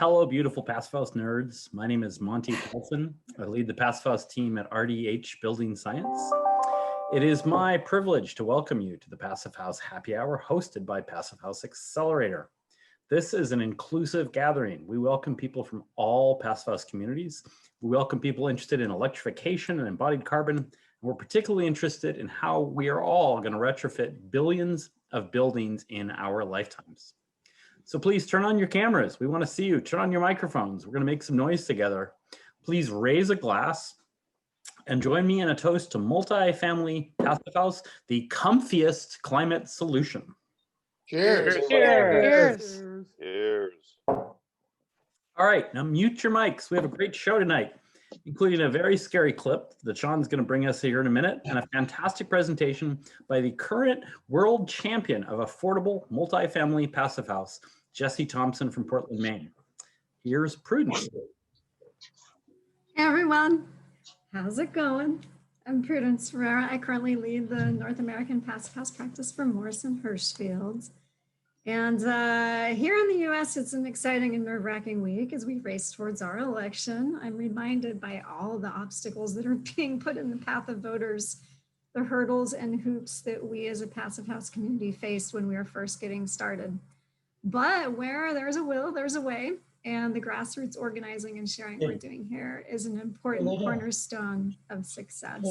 Hello, beautiful Passive House nerds. My name is Monty Paulson. I lead the Passive House team at RDH Building Science. It is my privilege to welcome you to the Passive House Happy Hour hosted by Passive House Accelerator. This is an inclusive gathering. We welcome people from all Passive House communities. We welcome people interested in electrification and embodied carbon. And we're particularly interested in how we are all going to retrofit billions of buildings in our lifetimes. So please turn on your cameras. We want to see you. Turn on your microphones. We're going to make some noise together. Please raise a glass and join me in a toast to multi-family Passive House, the comfiest climate solution. Cheers. Cheers. Cheers. All right, now mute your mics. We have a great show tonight, including a very scary clip that Sean's going to bring us here in a minute, and a fantastic presentation by the current world champion of affordable multifamily Passive House, Jesse Thompson from Portland, Maine. Here's Prudence. Hey everyone, how's it going? I'm Prudence Ferreira. I currently lead the North American Passive House practice for Morrison Hershfield. And here in the US, it's an exciting and nerve-wracking week as we race towards our election. I'm reminded by all the obstacles that are being put in the path of voters, the hurdles and hoops that we as a Passive House community faced when we were first getting started. But where there's a will, there's a way. And the grassroots organizing and sharing we're doing here is an important cornerstone of success.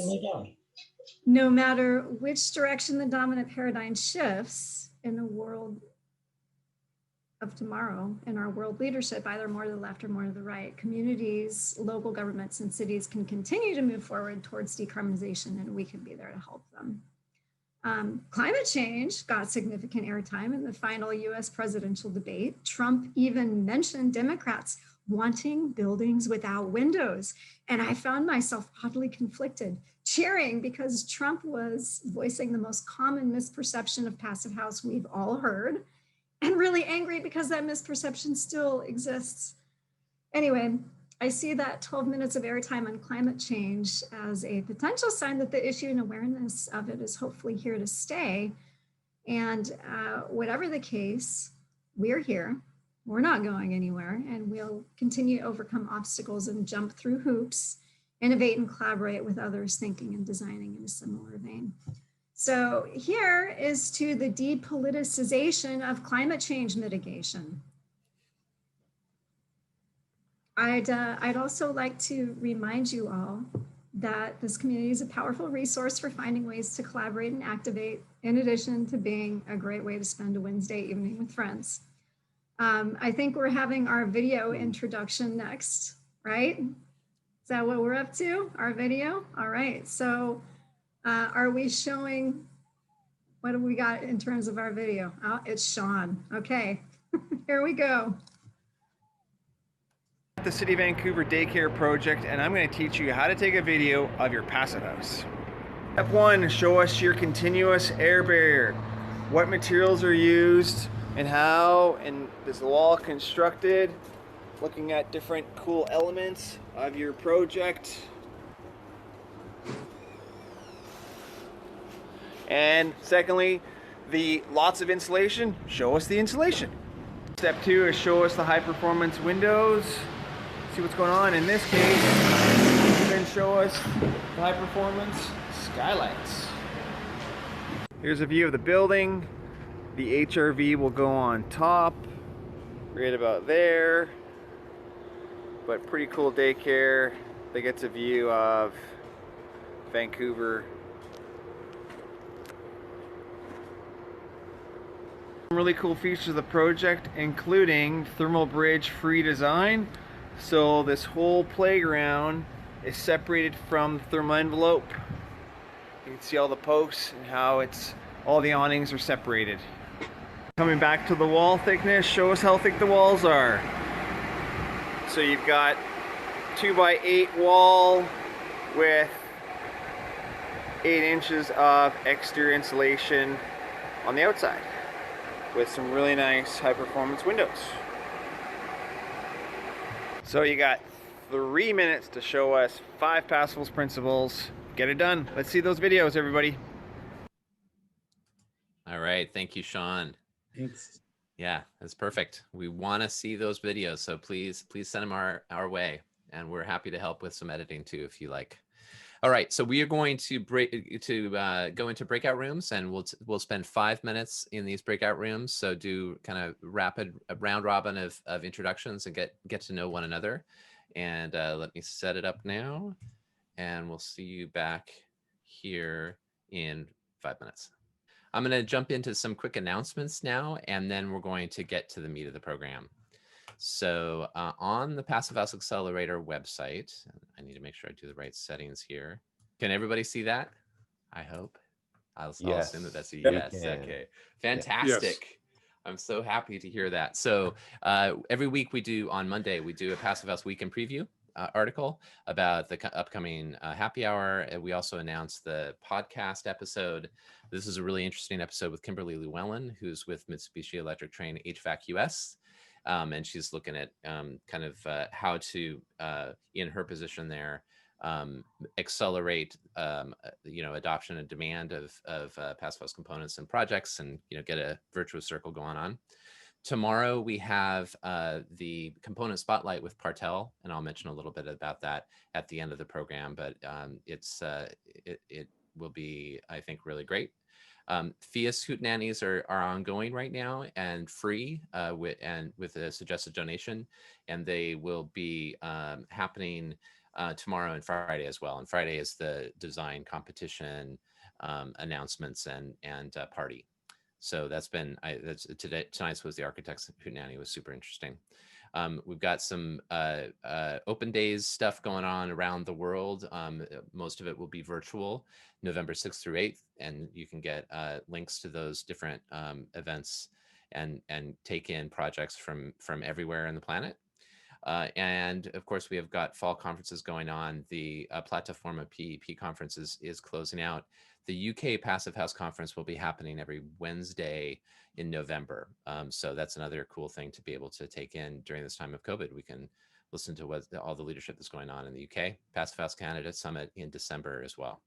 No matter which direction the dominant paradigm shifts in the world of tomorrow, in our world leadership, either more to the left or more to the right, communities, local governments, and cities can continue to move forward towards decarbonization, and we can be there to help them. Climate change got significant airtime in the final US presidential debate. Trump even mentioned Democrats wanting buildings without windows. And I found myself oddly conflicted, cheering because Trump was voicing the most common misperception of Passive House we've all heard, and really angry because that misperception still exists. Anyway, I see that 12 minutes of airtime on climate change as a potential sign that the issue and awareness of it is hopefully here to stay. And whatever the case, we're here, we're not going anywhere, and we'll continue to overcome obstacles and jump through hoops, innovate and collaborate with others thinking and designing in a similar vein. So here is to the depoliticization of climate change mitigation. I'd also like to remind you all that this community is a powerful resource for finding ways to collaborate and activate, in addition to being a great way to spend a Wednesday evening with friends. I think we're having our video introduction next, right? Is that what we're up to, our video? All right, so are we showing, what do we got in terms of our video? Oh, it's Sean, okay, here we go. The City of Vancouver Daycare Project, and I'm going to teach you how to take a video of your Passive House. Step 1, show us your continuous air barrier. What materials are used and how, and is the wall constructed? Looking at different cool elements of your project. And secondly, the lots of insulation, show us the insulation. Step 2 is show us the high performance windows. See what's going on. In this case, then show us the high performance skylights. Here's a view of the building. The HRV will go on top, right about there. But pretty cool daycare that gets a view of Vancouver. Some really cool features of the project, including thermal bridge free design. So this whole playground is separated from the thermal envelope. You can see all the posts and how all the awnings are separated. Coming back to the wall thickness, show us how thick the walls are. So you've got 2x8 wall with 8 inches of exterior insulation on the outside, with some really nice high performance windows. So you got 3 minutes to show us 5 Passive House principles. Get it done. Let's see those videos, everybody. All right, thank you, Sean. Thanks. Yeah, that's perfect. We want to see those videos, so please send them our way, and we're happy to help with some editing too if you like. All right, so we are going to go into breakout rooms, and we'll spend 5 minutes in these breakout rooms. So do kind of rapid round robin of introductions and get to know one another. And let me set it up now, and we'll see you back here in 5 minutes. I'm going to jump into some quick announcements now, and then we're going to get to the meat of the program. So on the Passive House Accelerator website, I need to make sure I do the right settings here. Can everybody see that? I hope. I'll assume that that's a yes. Okay, fantastic. Yes. I'm so happy to hear that. So every week on Monday, we do a Passive House Weekend Preview article about the upcoming happy hour. And we also announced the podcast episode. This is a really interesting episode with Kimberly Llewellyn, who's with Mitsubishi Electric Trane HVAC US. And she's looking at kind of how to, in her position there, accelerate adoption and demand of Passive House components and projects, and get a virtuous circle going on. Tomorrow we have the component spotlight with Partel, and I'll mention a little bit about that at the end of the program. But it will be, I think, really great. FIAS Hootenannies are ongoing right now and free with a suggested donation, and they will be happening tomorrow and Friday as well. And Friday is the design competition announcements and party. So that's been tonight's was the Architects Hootenanny, was super interesting. We've got some open days stuff going on around the world. Most of it will be virtual, November 6th through 8th, and you can get links to those different events and take in projects from everywhere on the planet. And of course, we have got fall conferences going on. The Plataforma PEP conference is closing out. The UK Passive House conference will be happening every Wednesday in November. So that's another cool thing to be able to take in during this time of COVID. We can listen to all the leadership that's going on in the UK. Passive House Canada Summit in December as well.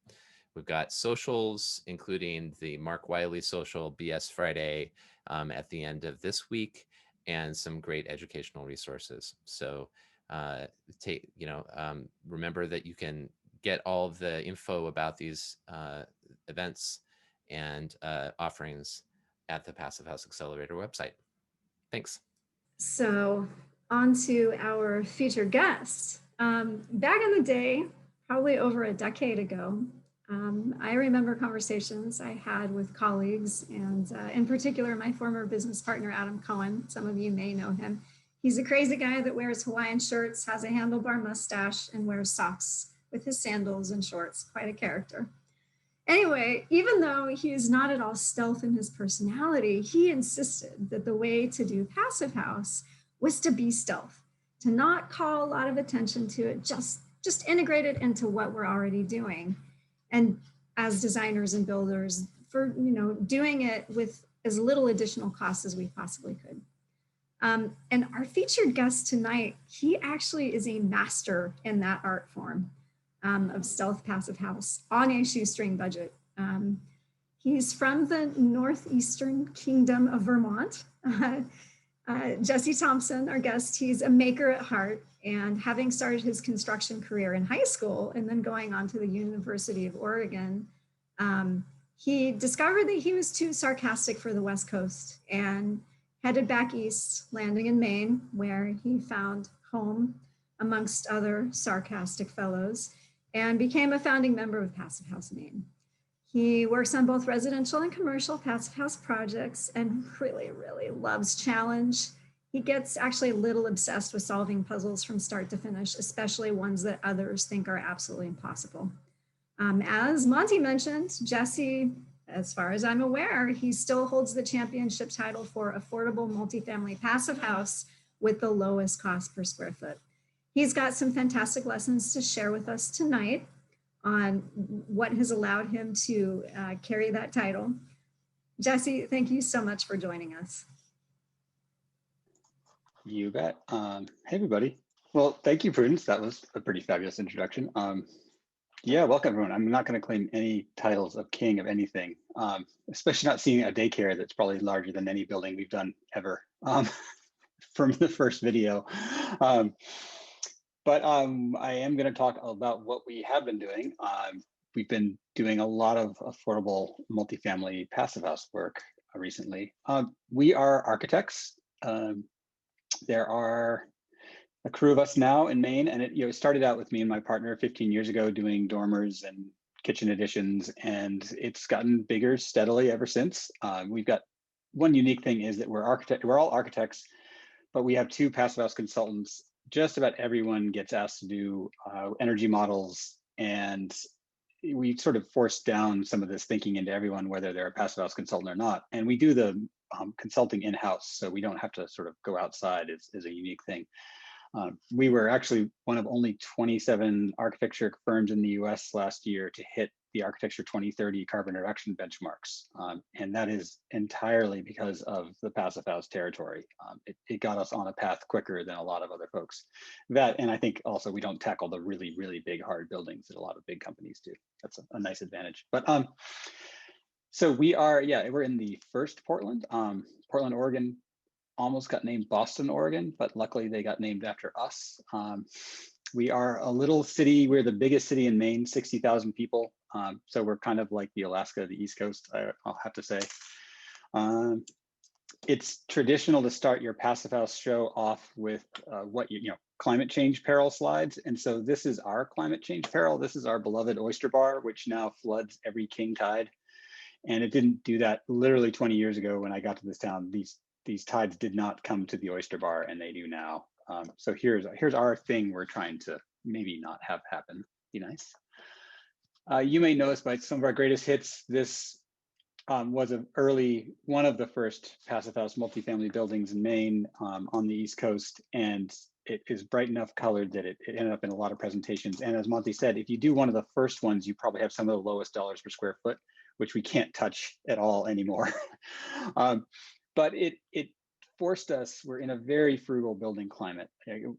We've got socials, including the Mark Wiley social BS Friday at the end of this week, and some great educational resources. So remember that you can get all of the info about these events and offerings at the Passive House Accelerator website. Thanks. So on to our featured guest. Back in the day, probably over a decade ago, I remember conversations I had with colleagues, and in particular, my former business partner, Adam Cohen. Some of you may know him. He's a crazy guy that wears Hawaiian shirts, has a handlebar mustache, and wears socks with his sandals and shorts. Quite a character. Anyway, even though he is not at all stealth in his personality, he insisted that the way to do Passive House was to be stealth, to not call a lot of attention to it, just integrate it into what we're already doing. And as designers and builders, for doing it with as little additional cost as we possibly could. And our featured guest tonight, he actually is a master in that art form of stealth Passive House on a shoestring budget. He's from the Northeastern Kingdom of Vermont. Jesse Thompson, our guest, he's a maker at heart, and having started his construction career in high school and then going on to the University of Oregon, he discovered that he was too sarcastic for the West Coast and headed back east, landing in Maine, where he found home amongst other sarcastic fellows and became a founding member of Passive House Maine. He works on both residential and commercial Passive House projects and really, really loves challenge. He gets actually a little obsessed with solving puzzles from start to finish, especially ones that others think are absolutely impossible. As Monty mentioned, Jesse, as far as I'm aware, he still holds the championship title for affordable multifamily Passive House with the lowest cost per square foot. He's got some fantastic lessons to share with us tonight on what has allowed him to carry that title. Jesse, thank you so much for joining us. You bet. Hey, everybody. Well, thank you, Prudence. That was a pretty fabulous introduction. Yeah, welcome everyone. I'm not going to claim any titles of king of anything, especially not seeing a daycare that's probably larger than any building we've done ever from the first video. But I am going to talk about what we have been doing. We've been doing a lot of affordable multifamily passive house work recently. We are architects. There are a crew of us now in Maine, and it started out with me and my partner 15 years ago doing dormers and kitchen additions, and it's gotten bigger steadily ever since. We've got one unique thing is that we're all architects, but we have 2 passive house consultants. Just about everyone gets asked to do energy models, and we sort of forced down some of this thinking into everyone, whether they're a passive house consultant or not. And we do the consulting in-house, so we don't have to sort of go outside. Is a unique thing. We were actually one of only 27 architecture firms in the US last year to hit the Architecture 2030 carbon reduction benchmarks. And that is entirely because of the passive house territory. It got us on a path quicker than a lot of other folks. That, and I think also we don't tackle the really, really big hard buildings that a lot of big companies do. That's a nice advantage. But so we are, we're in the first Portland, Portland, Oregon. Almost got named Boston, Oregon, but luckily they got named after us. We are a little city. We're the biggest city in Maine, 60,000 people. So we're kind of like the Alaska of the East Coast, I'll have to say. It's traditional to start your passive house show off with climate change peril slides. And so this is our climate change peril. This is our beloved oyster bar, which now floods every king tide. And it didn't do that literally 20 years ago when I got to this town. These tides did not come to the oyster bar, and they do now. So here's our thing we're trying to maybe not have happen. Be nice. You may know us by some of our greatest hits. This was one of the first passive house multifamily buildings in Maine on the East Coast, and it is bright enough colored that it ended up in a lot of presentations. And as Monty said, if you do one of the first ones, you probably have some of the lowest dollars per square foot, which we can't touch at all anymore. But it forced us, we're in a very frugal building climate.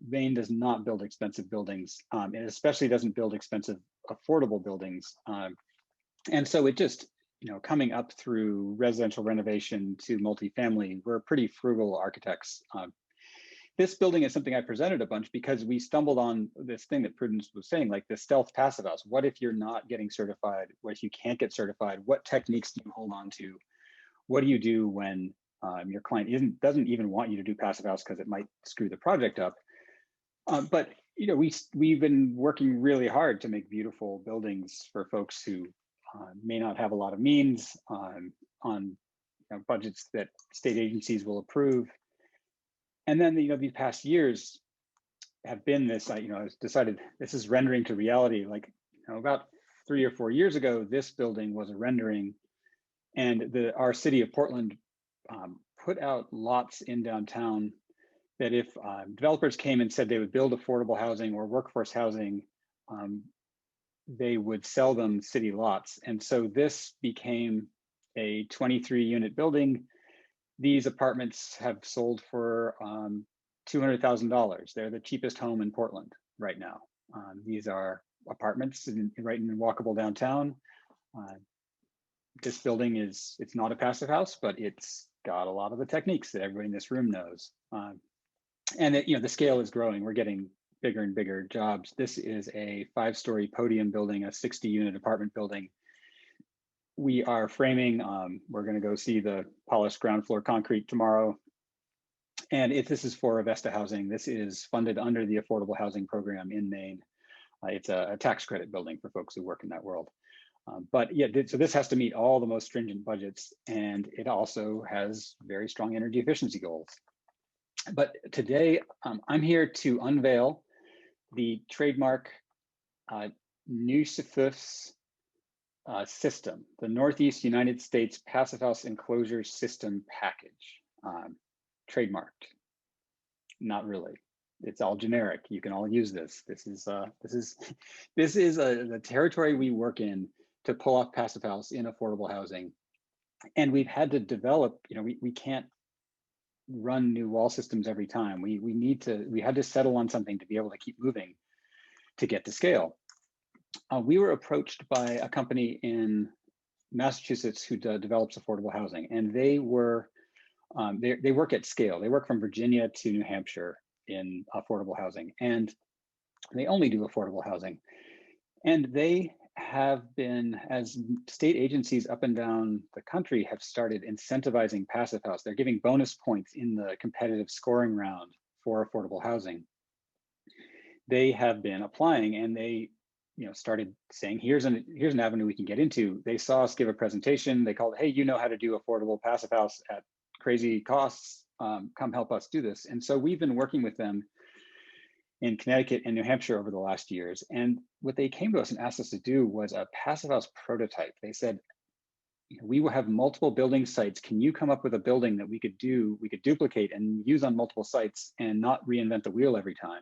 Maine does not build expensive buildings. It especially doesn't build expensive, affordable buildings. And so it just, coming up through residential renovation to multifamily, we're pretty frugal architects. This building is something I presented a bunch because we stumbled on this thing that Prudence was saying, like the stealth passive house. What if you're not getting certified? What if you can't get certified? What techniques do you hold on to? What do you do when your client doesn't even want you to do passive house because it might screw the project up? But we've been working really hard to make beautiful buildings for folks who may not have a lot of means on budgets that state agencies will approve. And then these past years have been this. I decided this is rendering to reality. Like about 3 or 4 years ago, this building was a rendering, and our city of Portland put out lots in downtown that if developers came and said they would build affordable housing or workforce housing, they would sell them city lots. And so this became a 23-unit building. These apartments have sold for $200,000. They're the cheapest home in Portland right now. These are apartments right in walkable downtown. This building it's not a passive house, but it's got a lot of the techniques that everybody in this room knows. And the scale is growing. We're getting bigger and bigger jobs. This is a 5-story podium building, a 60-unit apartment building. We are framing. We're going to go see the polished ground floor concrete tomorrow. And this is for Avesta Housing. This is funded under the Affordable Housing Program in Maine. It's a tax credit building for folks who work in that world. But yeah, so this has to meet all the most stringent budgets, and it also has very strong energy efficiency goals. But today, I'm here to unveil the trademark Nucifus system, the Northeast United States Passive House Enclosure System Package. Trademarked. Not really. It's all generic. You can all use this. This is the territory we work in to pull off passive house in affordable housing. And we've had to develop, we can't run new wall systems every time. We had to settle on something to be able to keep moving to get to scale. We were approached by a company in Massachusetts who develops affordable housing, and they were they work at scale. They work from Virginia to New Hampshire in affordable housing, and they only do affordable housing. And they have been, as state agencies up and down the country have started incentivizing Passive House, they're giving bonus points in the competitive scoring round for affordable housing. They have been applying, and they started saying, here's an avenue we can get into. They saw us give a presentation. They called, hey, you know how to do affordable Passive House at crazy costs. Come help us do this. And so we've been working with them in Connecticut and New Hampshire over the last years. And what they came to us and asked us to do was a Passive House prototype. They said, we will have multiple building sites. Can you come up with a building that we could duplicate and use on multiple sites and not reinvent the wheel every time?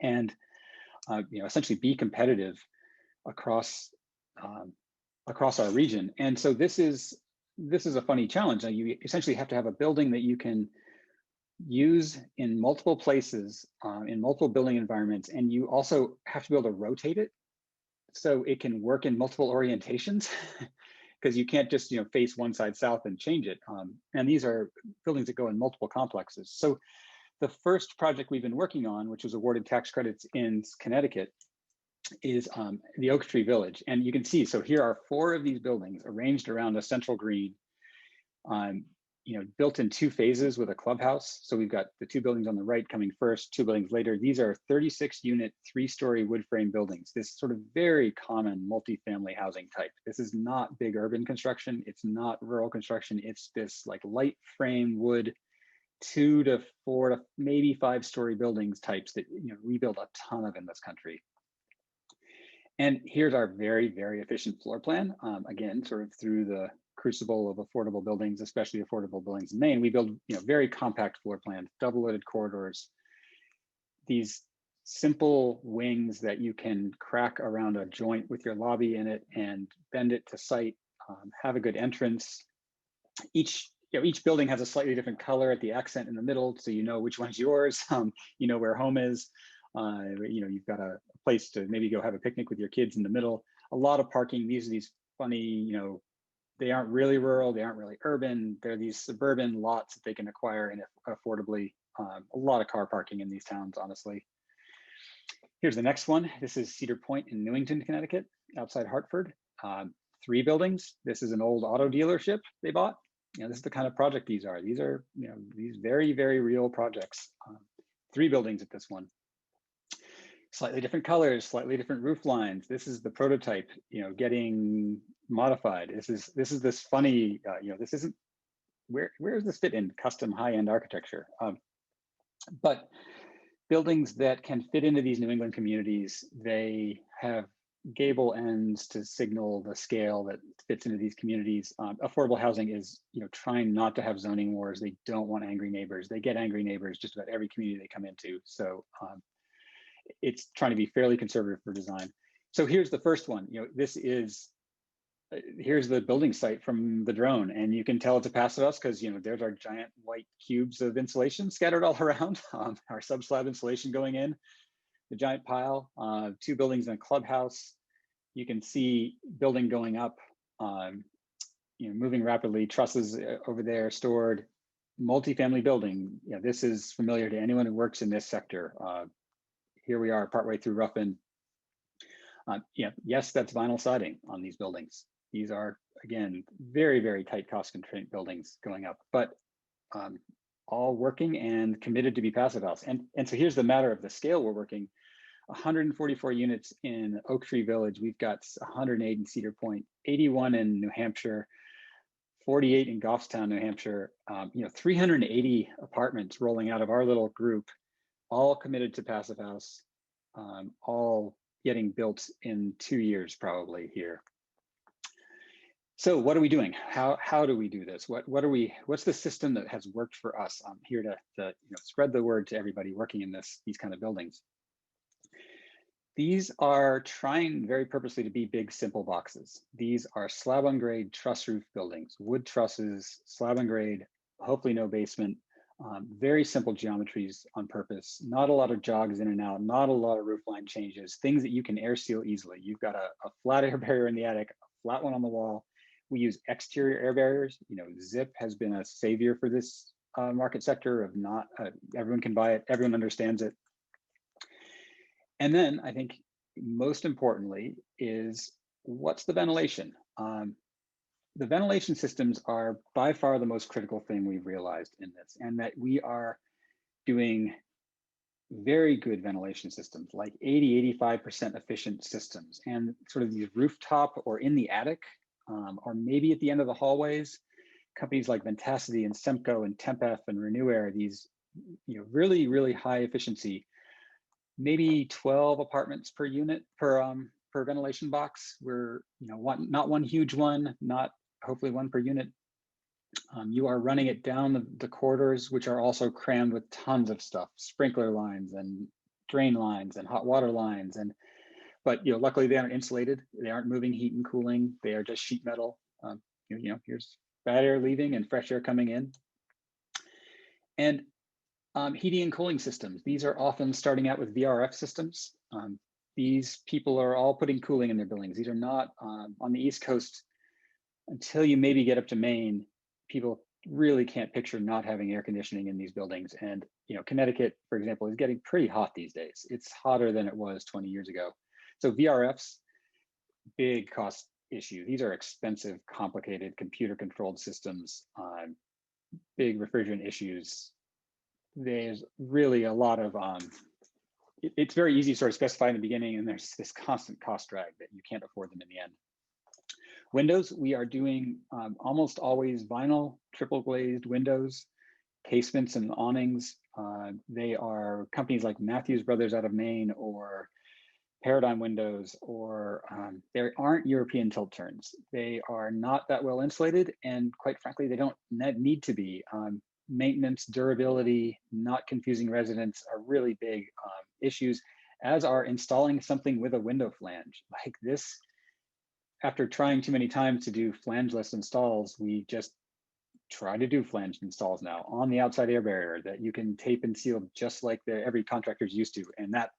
And essentially be competitive across our region. And so this is a funny challenge. Now, you essentially have to have a building that you can use in multiple places, in multiple building environments, and you also have to be able to rotate it so it can work in multiple orientations, because you can't just face one side south and change it. And these are buildings that go in multiple complexes. So the first project we've been working on, which was awarded tax credits in Connecticut, is the Oak Tree Village. And you can see, so here are 4 of these buildings arranged around a central green, built in 2 phases with a clubhouse. So we've got the 2 buildings on the right coming first, 2 buildings later. These are 36-unit, 3-story wood frame buildings. This sort of very common multifamily housing type. This is not big urban construction. It's not rural construction. It's this like light frame wood, 2 to 4 to maybe 5-story buildings types that we build a ton of in this country. And here's our very, very efficient floor plan. Again, sort of through the crucible of affordable buildings, especially affordable buildings in Maine, we build very compact floor plans, double-loaded corridors, these simple wings that you can crack around a joint with your lobby in it and bend it to site, have a good entrance. Each building has a slightly different color at the accent in the middle, so you know which one's yours. You know where home is. You've got a place to maybe go have a picnic with your kids in the middle. A lot of parking. These are these funny, they aren't really rural, they aren't really urban. They're these suburban lots that they can acquire and affordably. A lot of car parking in these towns, honestly. Here's the next one. This is Cedar Point in Newington, Connecticut, outside Hartford. 3 buildings. This is an old auto dealership they bought. This is the kind of project these are. These are, these very, very real projects. 3 buildings at this one. Slightly different colors, slightly different roof lines. This is the prototype, getting modified. This is this funny, this isn't, where does this fit in custom high-end architecture? But buildings that can fit into these New England communities, they have gable ends to signal the scale that fits into these communities. Affordable housing is, trying not to have zoning wars. They don't want angry neighbors. They get angry neighbors just about every community they come into. So it's trying to be fairly conservative for design. So here's the first one. Here's the building site from the drone, and you can tell it's a Passive House because there's our giant white cubes of insulation scattered all around. Our sub-slab insulation going in, the giant pile, 2 buildings and a clubhouse. You can see building going up, moving rapidly, trusses over there stored, multifamily building. This is familiar to anyone who works in this sector. Here we are partway through Ruffin. Yes, that's vinyl siding on these buildings. These are, again, very, very tight cost constraint buildings going up, but all working and committed to be Passive House. And so here's the matter of the scale we're working. 144 units in Oak Tree Village. We've got 108 in Cedar Point, 81 in New Hampshire, 48 in Goffstown, New Hampshire. 380 apartments rolling out of our little group, all committed to Passive House, all getting built in 2 years probably here. So what are we doing? How do we do this? What's the system that has worked for us? I'm here to spread the word to everybody working in these kind of buildings. These are trying very purposely to be big, simple boxes. These are slab on grade truss roof buildings, wood trusses, slab on grade, hopefully no basement. Very simple geometries on purpose, not a lot of jogs in and out, not a lot of roof line changes, things that you can air seal easily. You've got a flat air barrier in the attic, a flat one on the wall. We use exterior air barriers. You know, Zip has been a savior for this market sector of not, everyone can buy it, everyone understands it. And then I think most importantly is what's the ventilation? The ventilation systems are by far the most critical thing we've realized in this, and that we are doing very good ventilation systems, like 85% efficient systems, and sort of these rooftop or in the attic, or maybe at the end of the hallways. Companies like Ventacity and Semco and Tempef and Renewair, these really, really high efficiency, maybe 12 apartments per unit per ventilation box. We're not one huge one, not hopefully one per unit. You are running it down the corridors, which are also crammed with tons of stuff, sprinkler lines and drain lines and hot water lines. But luckily they aren't insulated. They aren't moving heat and cooling. They are just sheet metal. Here's bad air leaving and fresh air coming in. And heating and cooling systems. These are often starting out with VRF systems. These people are all putting cooling in their buildings. These are not on the East Coast. Until you maybe get up to Maine, people really can't picture not having air conditioning in these buildings. And Connecticut, for example, is getting pretty hot these days. It's hotter than it was 20 years ago. So VRFs, big cost issue. These are expensive, complicated, computer-controlled systems, big refrigerant issues. There's really a lot of, it's very easy to sort of specify in the beginning, and there's this constant cost drag that you can't afford them in the end. Windows, we are doing almost always vinyl, triple glazed windows, casements and awnings. They are companies like Matthews Brothers out of Maine or Paradigm Windows, or there aren't European tilt turns. They are not that well insulated, and quite frankly, they don't need to be. Maintenance, durability, not confusing residents are really big issues, as are installing something with a window flange. Like this, after trying too many times to do flangeless installs, we just try to do flanged installs now on the outside air barrier that you can tape and seal just like every contractor's used to, and that,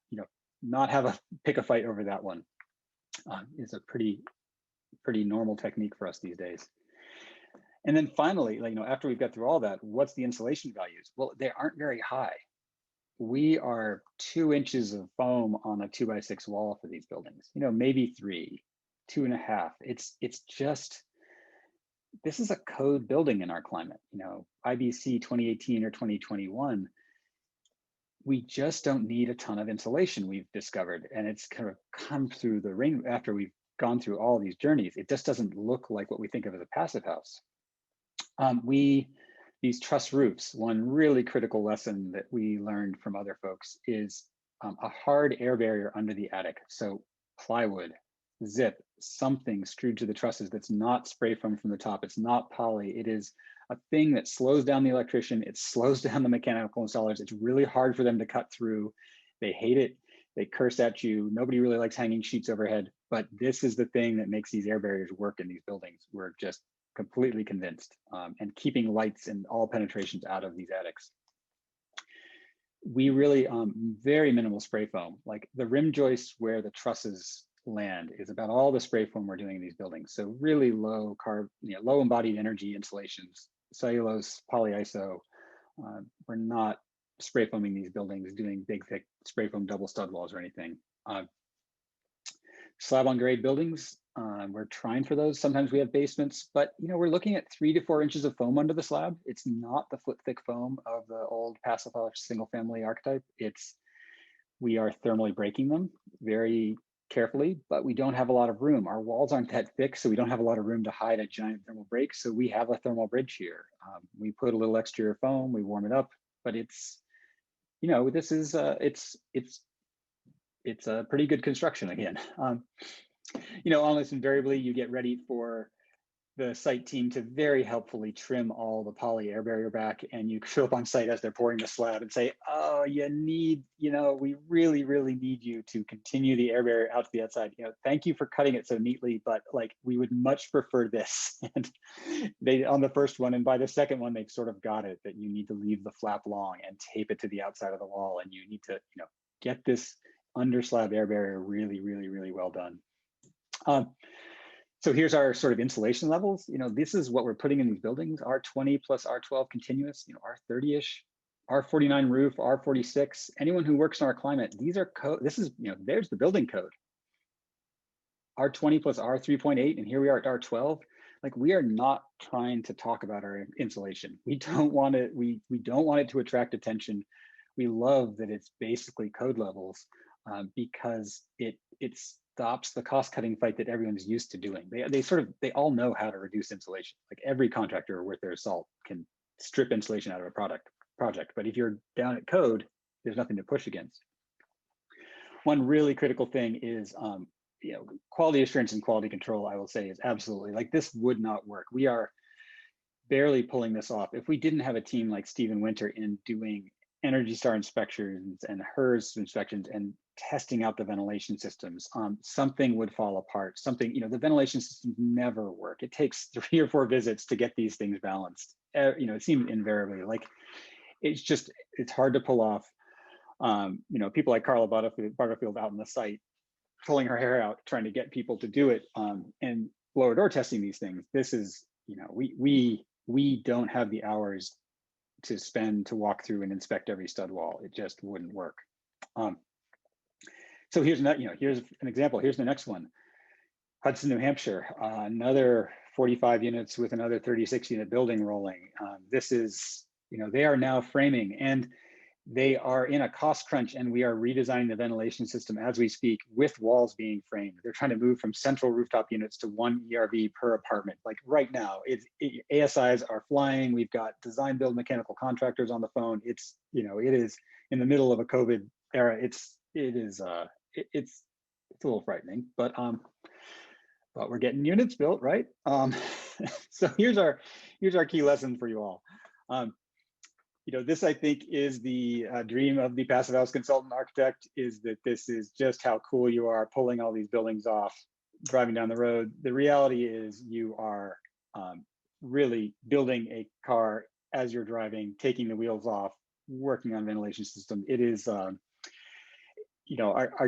not have a pick a fight over that one is a pretty normal technique for us these days. And then finally, after we've got through all that, what's the insulation values? Well, they aren't very high. We are 2 inches of foam on a 2x6 wall for these buildings, maybe 3, 2.5. It's just, this is a code building in our climate, IBC 2018 or 2021. We just don't need a ton of insulation, we've discovered. And it's kind of come through the ring after we've gone through all these journeys. It just doesn't look like what we think of as a passive house. These truss roofs, one really critical lesson that we learned from other folks is a hard air barrier under the attic. So plywood, zip, something screwed to the trusses that's not spray foam from the top. It's not poly. It is a thing that slows down the electrician. It slows down the mechanical installers. It's really hard for them to cut through. They hate it. They curse at you. Nobody really likes hanging sheets overhead, but this is the thing that makes these air barriers work in these buildings. We're just completely convinced, and keeping lights and all penetrations out of these attics. We really, very minimal spray foam. Like the rim joists where the trusses land is about all the spray foam we're doing in these buildings. So really low low embodied energy insulations, cellulose, polyiso. We're not spray foaming these buildings, doing big, thick spray foam double stud walls or anything. Slab on grade buildings, we're trying for those. Sometimes we have basements, but we're looking at 3 to 4 inches of foam under the slab. It's not the foot thick foam of the old passive house single family archetype. We are thermally breaking them very carefully, but we don't have a lot of room. Our walls aren't that thick, so we don't have a lot of room to hide a giant thermal break. So we have a thermal bridge here. We put a little exterior foam, we warm it up, but it's, this is, it's a pretty good construction again. Almost invariably you get ready for the site team to very helpfully trim all the poly air barrier back, and you show up on site as they're pouring the slab and say, oh, we really, really need you to continue the air barrier out to the outside. Thank you for cutting it so neatly, but like we would much prefer this. And they, on the first one, and by the second one, they've sort of got it that you need to leave the flap long and tape it to the outside of the wall, and you need to, get this under slab air barrier really, really, really well done. So here's our sort of insulation levels. This is what we're putting in these buildings: R20 plus R12 continuous, R30-ish, R49 roof, R46. Anyone who works in our climate, these are code. This is, there's the building code. R20 plus R3.8, and here we are at R12. Like, we are not trying to talk about our insulation. We don't want it. We don't want it to attract attention. We love that it's basically code levels because it stops the cost-cutting fight that everyone's used to doing. They all know how to reduce insulation. Like, every contractor worth their salt can strip insulation out of a project. But if you're down at code, there's nothing to push against. One really critical thing is quality assurance and quality control, I will say, is absolutely, like, this would not work. We are barely pulling this off. If we didn't have a team like Stephen Winter in doing Energy Star inspections and HERS inspections and testing out the ventilation systems, something would fall apart. The ventilation systems never work. It takes 3 or 4 visits to get these things balanced. It seems invariably, like, it's hard to pull off. People like Carla Butterfield out on the site, pulling her hair out, trying to get people to do it, and blower door testing these things. This is, we don't have the hours to spend to walk through and inspect every stud wall. It just wouldn't work. So here's an example. Here's the next one. Hudson, New Hampshire, another 45 units with another 36 unit building rolling. This is, they are now framing, and they are in a cost crunch, and we are redesigning the ventilation system as we speak with walls being framed. They're trying to move from central rooftop units to 1 ERV per apartment. Like, right now, ASIs are flying. We've got design build mechanical contractors on the phone. It is in the middle of a COVID era. It's a little frightening, but we're getting units built, right? So here's our key lesson for you all. This, I think, is the dream of the Passive House consultant architect, is that this is just how cool you are pulling all these buildings off, driving down the road. The reality is you are really building a car as you're driving, taking the wheels off, working on ventilation system. It is, our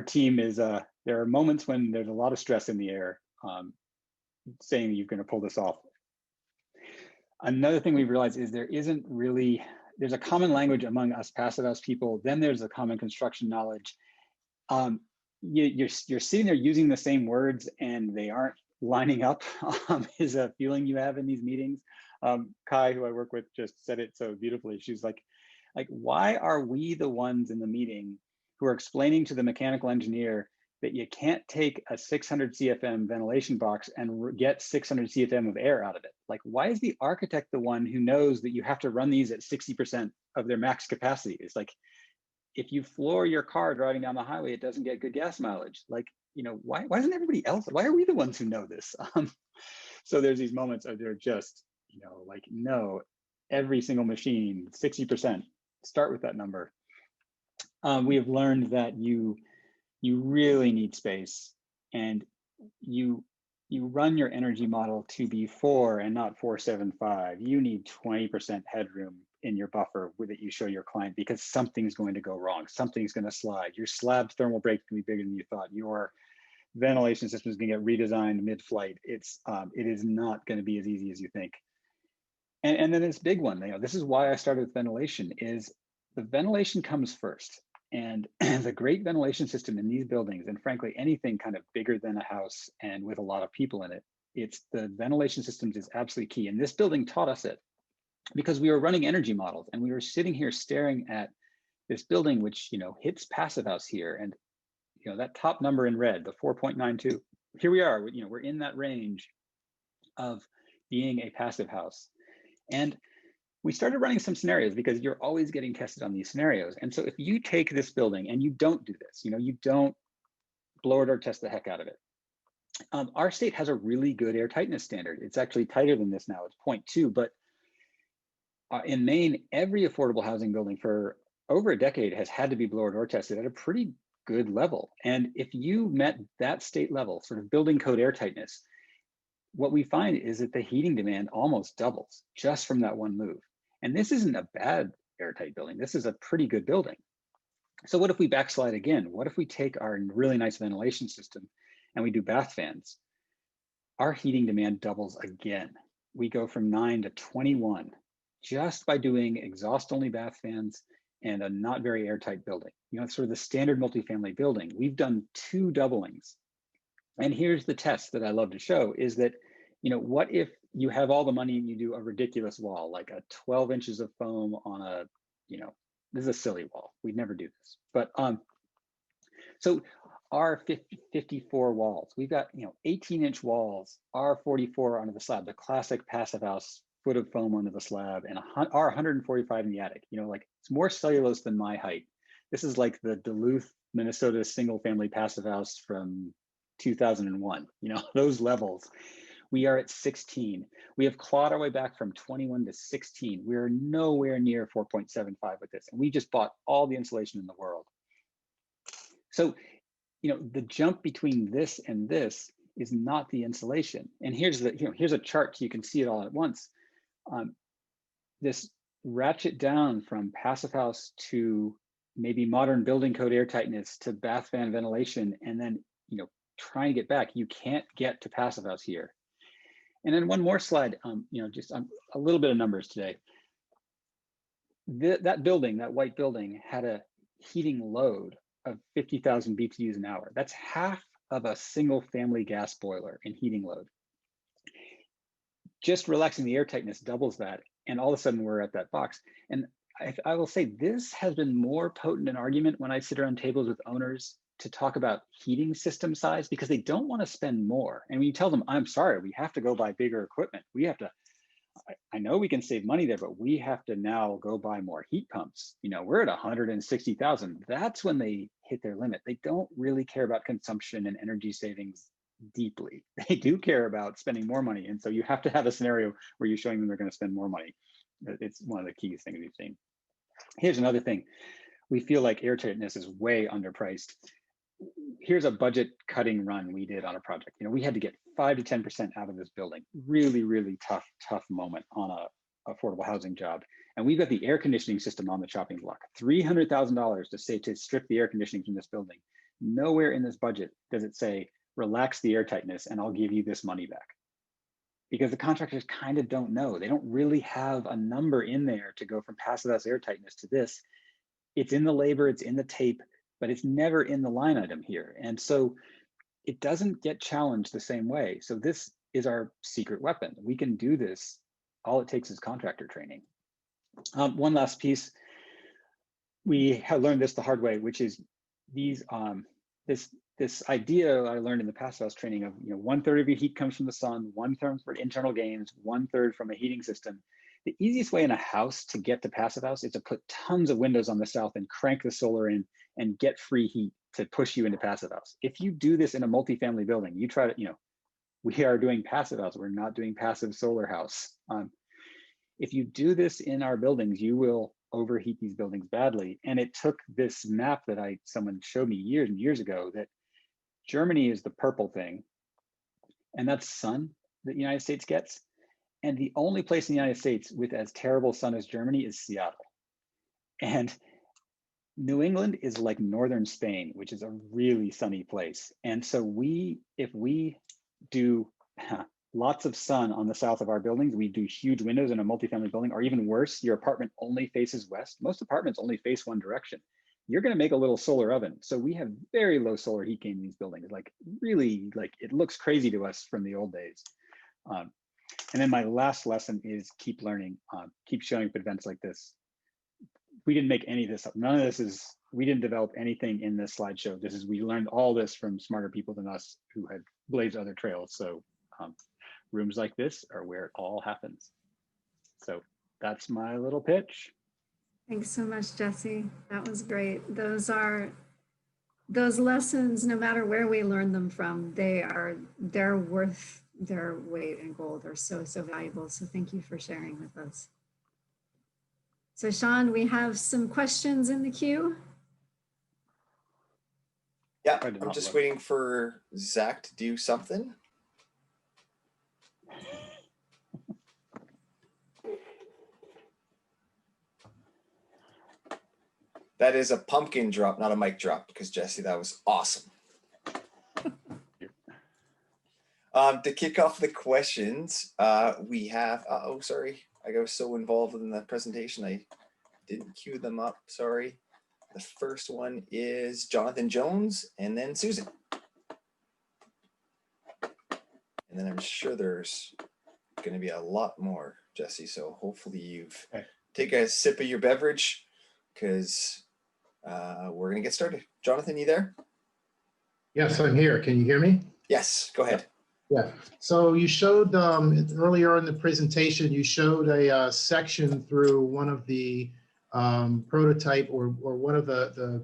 team is, there are moments when there's a lot of stress in the air, saying that you're going to pull this off. Another thing we've realized is there's a common language among us Passive House people. Then there's a common construction knowledge. You're sitting there using the same words and they aren't lining up, is a feeling you have in these meetings. Kai, who I work with, just said it so beautifully. She's like, why are we the ones in the meeting who are explaining to the mechanical engineer that you can't take a 600 CFM ventilation box and get 600 CFM of air out of it? Like, why is the architect the one who knows that you have to run these at 60% of their max capacity? It's like, if you floor your car driving down the highway, it doesn't get good gas mileage. Like, why isn't everybody else? Why are we the ones who know this? So there's these moments of they're just, no, every single machine, 60%, start with that number. We have learned that you really need space, and you run your energy model to be 4 and not 475. You need 20% headroom in your buffer that you show your client, because something's going to go wrong. Something's going to slide. Your slab thermal break can be bigger than you thought. Your ventilation system is going to get redesigned mid-flight. It is not going to be as easy as you think. And then this big one, this is why I started with ventilation, is the ventilation comes first. And the great ventilation system in these buildings, and frankly, anything kind of bigger than a house and with a lot of people in it, the ventilation systems is absolutely key. And this building taught us it, because we were running energy models and we were sitting here staring at this building, which, hits Passive House here. And, that top number in red, the 4.92, here we are, we're in that range of being a Passive House. And we started running some scenarios, because you're always getting tested on these scenarios. And so if you take this building and you don't do this, you don't blower door test the heck out of it, Our state has a really good air tightness standard. It's actually tighter than this now. It's 0.2, but in Maine, every affordable housing building for over a decade has had to be blower door tested at a pretty good level. And if you met that state level, sort of building code air tightness, what we find is that the heating demand almost doubles just from that one move. And this isn't a bad airtight building. This is a pretty good building. So what if we backslide again? What if we take our really nice ventilation system and we do bath fans? Our heating demand doubles again. We go from 9 to 21 just by doing exhaust only bath fans and a not very airtight building. You know, it's sort of the standard multifamily building. We've done 2 doublings. And here's the test that I love to show is that, you know, what if you have all the money and you do a ridiculous wall, like a 12 inches of foam on a, you know, this is a silly wall. We'd never do this. But so our 54 walls, we've got, you know, 18-inch walls, R44 under the slab, the classic passive house foot of foam under the slab, and R145 in the attic. You know, like it's more cellulose than my height. This is like the Duluth, Minnesota single family passive house from 2001, you know, those levels. We are at 16. We have clawed our way back from 21 to 16. We're nowhere near 4.75 with this. And we just bought all the insulation in the world. So, you know, the jump between this and this is not the insulation. And here's the, you know, here's a chart so you can see it all at once. This ratchet down from passive house to maybe modern building code air tightness to bath fan ventilation, and then, you know, trying to get back, you can't get to passive house here. And then one more slide, you know, just a little bit of numbers today. That building, that white building, had a heating load of 50,000 BTUs an hour. That's half of a single family gas boiler in heating load. Just relaxing the air tightness doubles that, and all of a sudden we're at that box. And I will say this has been more potent an argument when I sit around tables with owners to talk about heating system size, because they don't want to spend more. And when you tell them, I'm sorry, we have to go buy bigger equipment. We have to, I know we can save money there, but we have to now go buy more heat pumps. You know, we're at 160,000. That's when they hit their limit. They don't really care about consumption and energy savings deeply. They do care about spending more money. And so you have to have a scenario where you're showing them they're going to spend more money. It's one of the key things we've seen. Here's another thing. We feel like air tightness is way underpriced. Here's a budget cutting run we did on a project. You know, we had to get 5 to 10% out of this building. Really, really tough moment on a affordable housing job. And we've got the air conditioning system on the chopping block. $300,000 to strip the air conditioning from this building. Nowhere in this budget does it say, relax the air tightness and I'll give you this money back. Because the contractors kind of don't know. They don't really have a number in there to go from passive house air tightness to this. It's in the labor, it's in the tape, but it's never in the line item here. And so it doesn't get challenged the same way. So this is our secret weapon. We can do this. All it takes is contractor training. One last piece. We have learned this the hard way, which is these this idea I learned in the passive house training of, you know, 1/3 of your heat comes from the sun, 1/3 for internal gains, 1/3 from a heating system. The easiest way in a house to get to passive house is to put tons of windows on the south and crank the solar in and get free heat to push you into passive house. If you do this in a multifamily building, you try to, you know, we are doing passive house, we're not doing passive solar house. If you do this in our buildings, you will overheat these buildings badly. And it took this map that someone showed me years and years ago, that Germany is the purple thing, and that's sun that the United States gets. And the only place in the United States with as terrible sun as Germany is Seattle. And New England is like northern Spain, which is a really sunny place. And so if we do lots of sun on the south of our buildings, we do huge windows in a multifamily building, or even worse, your apartment only faces west. Most apartments only face one direction. You're going to make a little solar oven. So we have very low solar heat gain in these buildings. Like really, like it looks crazy to us from the old days. And then my last lesson is keep learning, keep showing up at events like this. We didn't make any of this up. None of this is, we didn't develop anything in this slideshow. We learned all this from smarter people than us who had blazed other trails. So rooms like this are where it all happens. So that's my little pitch. Thanks so much, Jesse. That was great. Those are those lessons, no matter where we learn them from, they're worth their weight in gold. They're so valuable. So thank you for sharing with us. So Sean, we have some questions in the queue. Yeah, Try to I'm not just look. waiting for Zach to do something. That is a pumpkin drop, not a mic drop, because Jesse, that was awesome. To kick off the questions, we have, oh, sorry. I was so involved in the presentation, I didn't queue them up, sorry. The first one is Jonathan Jones and then Susan. And then I'm sure there's gonna be a lot more, Jesse, so hopefully you've take a sip of your beverage because we're gonna get started. Jonathan, you there? Yes, I'm here. Can you hear me? Yes, go ahead. Yeah. So you showed earlier in the presentation, you showed a section through one of the prototype or one of the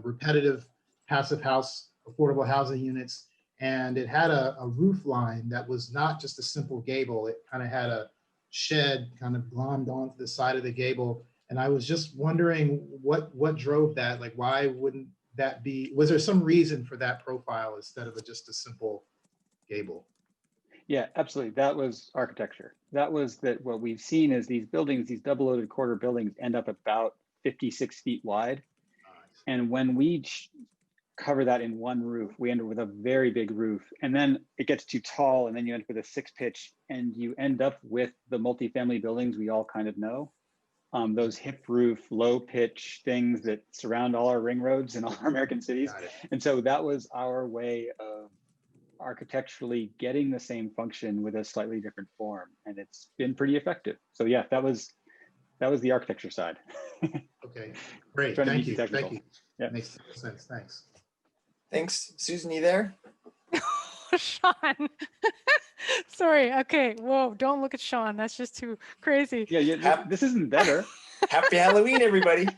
repetitive passive house affordable housing units, and it had a roof line that was not just a simple gable. It kind of had a shed kind of glommed onto the side of the gable. And I was just wondering what drove that? Like, why wouldn't that be? Was there some reason for that profile instead of just a simple gable? Yeah, absolutely. That was architecture. That was that what we've seen is these buildings, these double loaded quarter buildings end up about 56 feet wide. And when we cover that in one roof, we end up with a very big roof. And then it gets too tall and then you end up with a 6 pitch and you end up with the multifamily buildings we all kind of know. Those hip roof, low pitch things that surround all our ring roads in all our American cities. And so that was our way of architecturally getting the same function with a slightly different form, and it's been pretty effective. So yeah, that was the architecture side. Okay, great. Trying to Thank be you. technical. Thank you. Yeah. Makes sense. Thanks. Thanks. Susan, you there? Sean. Sorry. Okay. Whoa. Don't look at Sean. That's just too crazy. Yeah, this isn't better. Happy Halloween, everybody.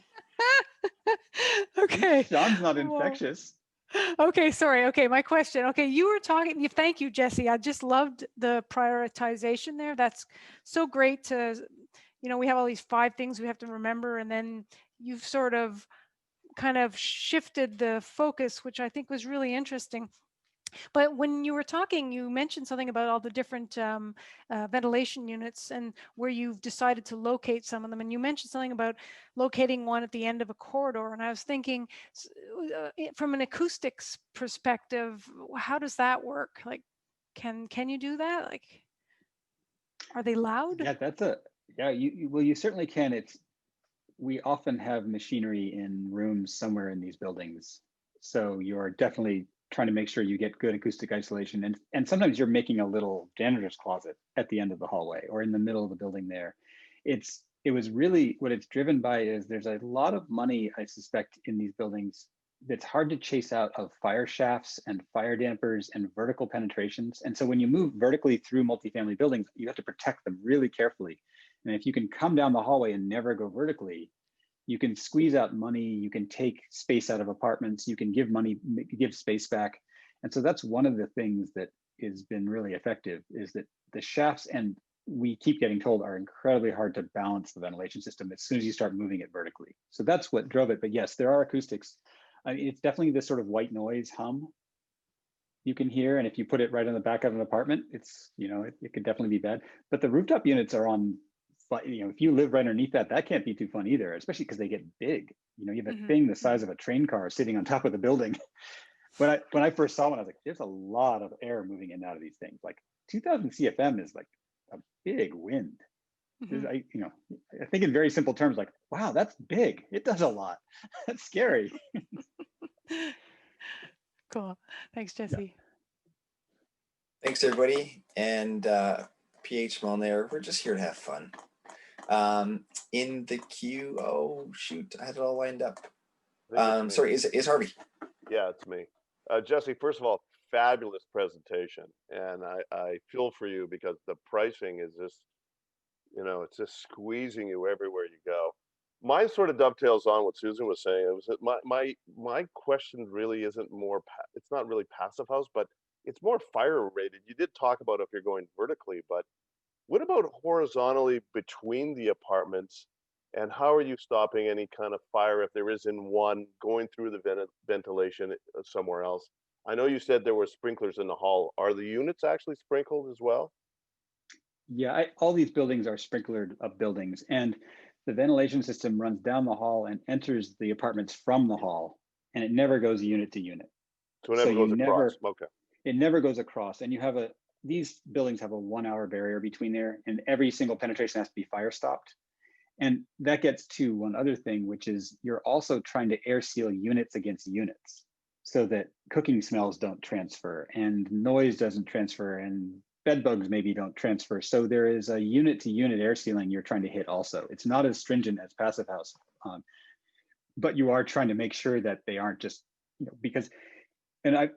Okay. Sean's not Whoa. infectious. Okay. Sorry. Okay. My question. Okay. You were talking, thank you, Jesse. I just loved the prioritization there. That's so great to, we have all these 5 things we have to remember, and then you've sort of kind of shifted the focus, which I think was really interesting. But when you were talking, you mentioned something about all the different ventilation units and where you've decided to locate some of them. And you mentioned something about locating one at the end of a corridor. And I was thinking, from an acoustics perspective, how does that work? Like, can you do that? Like, are they loud? Yeah, you certainly can. We often have machinery in rooms somewhere in these buildings. So you're definitely trying to make sure you get good acoustic isolation. And sometimes you're making a little janitor's closet at the end of the hallway or in the middle of the building there. It was really what it's driven by is there's a lot of money, I suspect, in these buildings that's hard to chase out of fire shafts and fire dampers and vertical penetrations. And so when you move vertically through multifamily buildings, you have to protect them really carefully. And if you can come down the hallway and never go vertically, you can squeeze out money, you can take space out of apartments, you can give money, give space back. And so that's one of the things that has been really effective is that the shafts, and we keep getting told, are incredibly hard to balance the ventilation system as soon as you start moving it vertically. So that's what drove it. But yes, there are acoustics. I mean, it's definitely this sort of white noise hum you can hear. And if you put it right on the back of an apartment, it's, it could definitely be bad. But the rooftop units are on, if you live right underneath that, that can't be too fun either, especially because they get big. You have a thing the size of a train car sitting on top of the building. When I first saw one, I was like, there's a lot of air moving in and out of these things. Like 2000 CFM is like a big wind. I think in very simple terms, like, wow, that's big. It does a lot. That's scary. Cool. Thanks, Jesse. Yeah. Thanks, everybody. And PH Molnair, we're just here to have fun. In the queue, oh shoot, I had it all lined up. Sorry, is Harvey? Yeah, it's me. Jesse, first of all, fabulous presentation. And I feel for you because the pricing is just, it's just squeezing you everywhere you go. mine sort of dovetails on what Susan was saying. It was that my question really isn't more. It's not really passive house, but it's more fire rated. You did talk about if you're going vertically, but what about horizontally between the apartments? And how are you stopping any kind of fire if there is in one going through the ventilation somewhere else? I know you said there were sprinklers in the hall. Are the units actually sprinkled as well? Yeah, all these buildings are sprinklered buildings, and the ventilation system runs down the hall and enters the apartments from the hall, and it never goes unit to unit. So it never goes you across. Okay. It never goes across, and you have these buildings have a 1 hour barrier between there, and every single penetration has to be fire stopped. And that gets to one other thing, which is you're also trying to air seal units against units so that cooking smells don't transfer and noise doesn't transfer and bed bugs maybe don't transfer. So there is a unit to unit air sealing you're trying to hit also. It's not as stringent as passive house, but you are trying to make sure that they aren't just, because, and I